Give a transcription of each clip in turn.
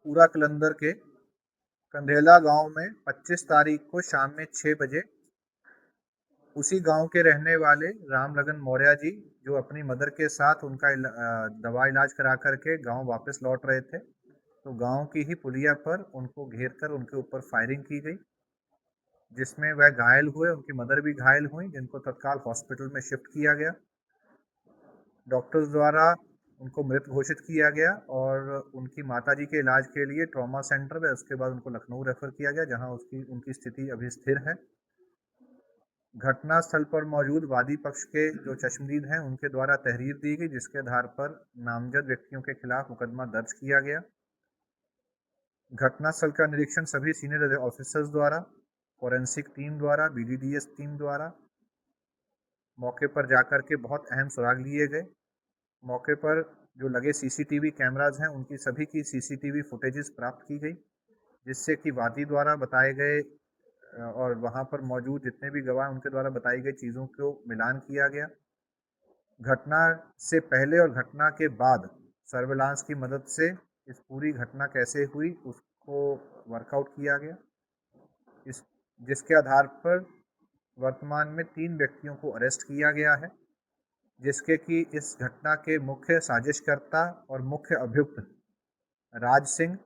पूरा कलंदर के कंधेला गांव में 25 तारीख को शाम में 6 बजे उसी गांव के रहने वाले रामलगन मौर्य जी, जो अपनी मदर के साथ उनका दवा इलाज करा करके गांव वापस लौट रहे थे, तो गांव की ही पुलिया पर उनको घेर कर उनके ऊपर फायरिंग की गई, जिसमें वह घायल हुए। उनकी मदर भी घायल हुई, जिनको तत्काल हॉस्पिटल में शिफ्ट किया गया। डॉक्टर्स द्वारा उनको मृत घोषित किया गया और उनकी माताजी के इलाज के लिए ट्रॉमा सेंटर में, उसके बाद उनको लखनऊ रेफर किया गया, जहां उनकी स्थिति अभी स्थिर है। घटना स्थल पर मौजूद वादी पक्ष के जो चश्मदीद हैं, उनके द्वारा तहरीर दी गई, जिसके आधार पर नामजद व्यक्तियों के खिलाफ मुकदमा दर्ज किया गया। घटनास्थल का निरीक्षण सभी सीनियर ऑफिसर्स द्वारा, फोरेंसिक टीम द्वारा, बीडीडीएस टीम द्वारा मौके पर जाकर के बहुत अहम सुराग लिए गए। मौके पर जो लगे सीसीटीवी कैमराज हैं, उनकी सभी की सीसीटीवी फुटेजेस प्राप्त की गई, जिससे कि वादी द्वारा बताए गए और वहां पर मौजूद जितने भी गवाह उनके द्वारा बताई गई चीज़ों को मिलान किया गया। घटना से पहले और घटना के बाद सर्विलांस की मदद से इस पूरी घटना कैसे हुई उसको वर्कआउट किया गया, इस जिसके आधार पर वर्तमान में 3 व्यक्तियों को अरेस्ट किया गया है, जिसके कि इस घटना के मुख्य साजिशकर्ता और मुख्य अभियुक्त राज सिंह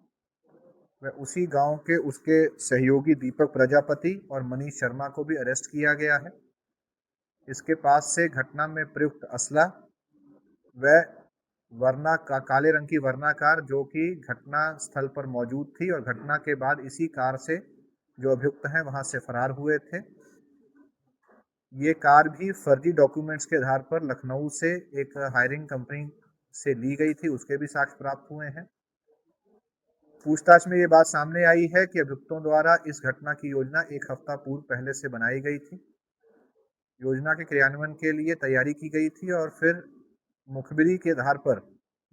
व उसी गांव के उसके सहयोगी दीपक प्रजापति और मनीष शर्मा को भी अरेस्ट किया गया है। इसके पास से घटना में प्रयुक्त असला व काले रंग की वर्ना कार, जो कि घटना स्थल पर मौजूद थी और घटना के बाद इसी कार से जो अभियुक्त हैं वहां से फरार हुए थे। ये कार भी फर्जी डॉक्यूमेंट्स के आधार पर लखनऊ से एक हायरिंग कंपनी से ली गई थी, उसके भी साक्ष्य प्राप्त हुए हैं। पूछताछ में ये बात सामने आई है कि अभियुक्तों द्वारा इस घटना की योजना 1 हफ्ता पूर्व पहले से बनाई गई थी। योजना के क्रियान्वयन के लिए तैयारी की गई थी और फिर मुखबिरी के आधार पर,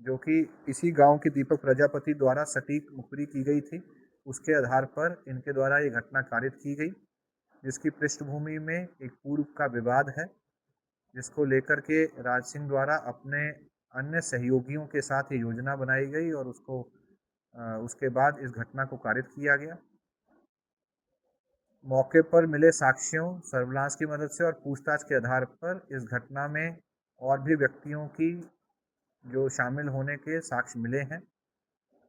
जो कि इसी गांव के दीपक प्रजापति द्वारा सटीक मुखबिरी की गई थी, उसके आधार पर इनके द्वारा ये घटना कारित की गई, जिसकी पृष्ठभूमि में एक पूर्व का विवाद है, जिसको लेकर के राज सिंह द्वारा अपने अन्य सहयोगियों के साथ ये योजना बनाई गई और उसके बाद इस घटना को कारित किया गया। मौके पर मिले साक्ष्यों, सर्विलांस की मदद से और पूछताछ के आधार पर इस घटना में और भी व्यक्तियों की जो शामिल होने के साक्ष्य मिले हैं।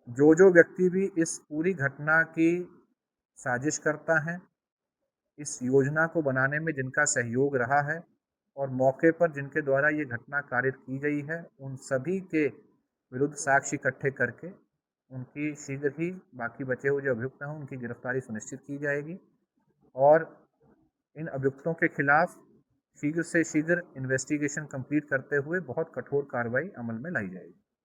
जो व्यक्ति भी इस पूरी घटना की साजिश करता है, इस योजना को बनाने में जिनका सहयोग रहा है और मौके पर जिनके द्वारा ये घटना कारित की गई है, उन सभी के विरुद्ध साक्ष्य इकट्ठे करके उनकी शीघ्र ही बाकी बचे हुए जो अभियुक्त हैं उनकी गिरफ्तारी सुनिश्चित की जाएगी और इन अभियुक्तों के खिलाफ शीघ्र से शीघ्र इन्वेस्टिगेशन कंप्लीट करते हुए बहुत कठोर कार्रवाई अमल में लाई जाएगी।